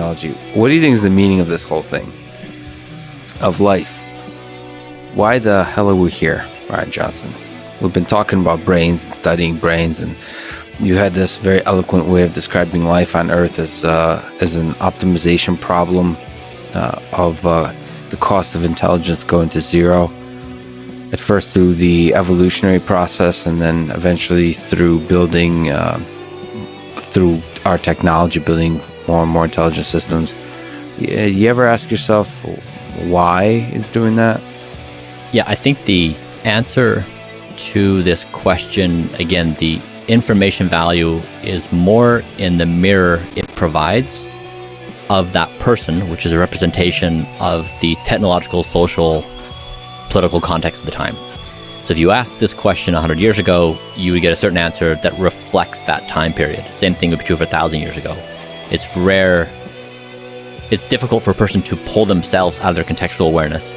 technology. What do you think is the meaning of this whole thing? Of life? Why the hell are we here, Bryan Johnson? We've been talking about brains and studying brains, and you had this very eloquent way of describing life on Earth as an optimization problem of the cost of intelligence going to zero. At first through the evolutionary process, and then eventually through building, through our technology, building more and more intelligent systems. You ever ask yourself why it's doing that? Yeah, I think the answer to this question, again, the information value is more in the mirror it provides of that person, which is a representation of the technological, social, political context of the time. So if you ask this question 100 years ago, you would get a certain answer that reflects that time period. Same thing would be true for 1,000 years ago. It's rare. It's difficult for a person to pull themselves out of their contextual awareness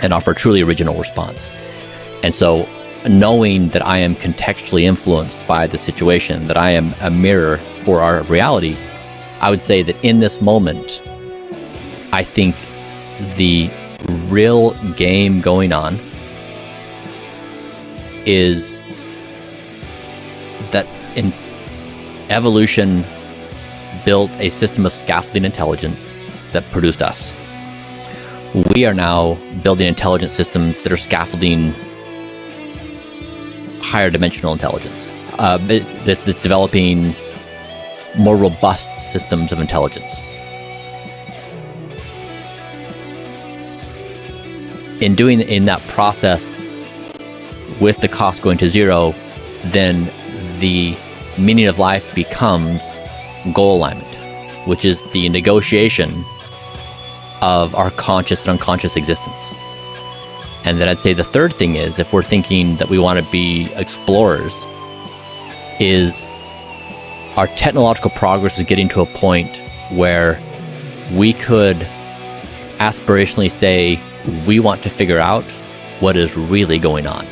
and offer a truly original response. And so knowing that I am contextually influenced by the situation, that I am a mirror for our reality, I would say that in this moment, I think the real game going on is that evolution built a system of scaffolding intelligence that produced us. We are now building intelligent systems that are scaffolding higher dimensional intelligence. That's developing more robust systems of intelligence. In that process, with the cost going to zero, then the meaning of life becomes goal alignment, which is the negotiation of our conscious and unconscious existence. And then I'd say the third thing is, if we're thinking that we want to be explorers, is our technological progress is getting to a point where we could aspirationally say, we want to figure out what is really going on.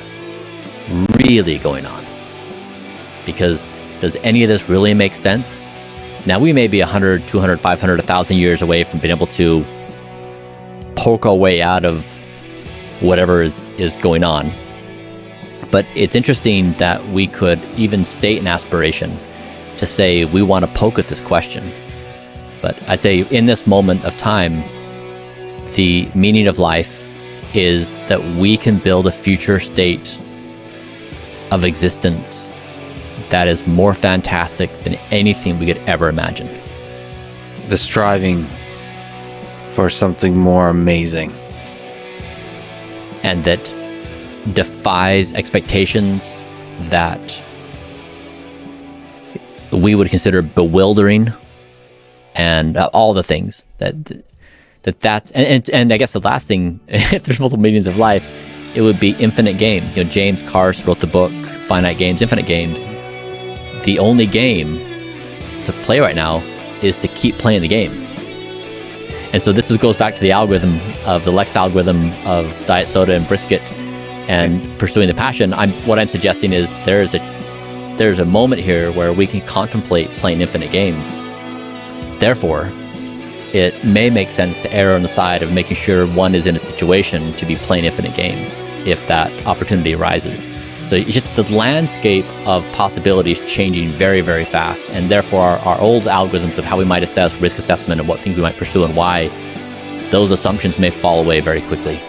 Because does any of this really make sense? Now, we may be 100, 200, 500, 1,000 years away from being able to poke our way out of whatever is going on. But it's interesting that we could even state an aspiration to say we want to poke at this question. But I'd say in this moment of time, the meaning of life is that we can build a future state of existence that is more fantastic than anything we could ever imagine. The striving for something more amazing. And that defies expectations that we would consider bewildering, and all the things that's and I guess the last thing, if there's multiple meanings of life, it would be infinite games. James Carse wrote the book Finite Games, Infinite Games. The only game to play right now is to keep playing the game. And so this goes back to the algorithm of the Lex algorithm of diet soda and brisket and pursuing the passion. What I'm suggesting is there's a moment here where we can contemplate playing infinite games. Therefore, it may make sense to err on the side of making sure one is in a situation to be playing infinite games if that opportunity arises. So it's just the landscape of possibilities changing very, very fast, and therefore our old algorithms of how we might assess risk assessment and what things we might pursue and why, those assumptions may fall away very quickly.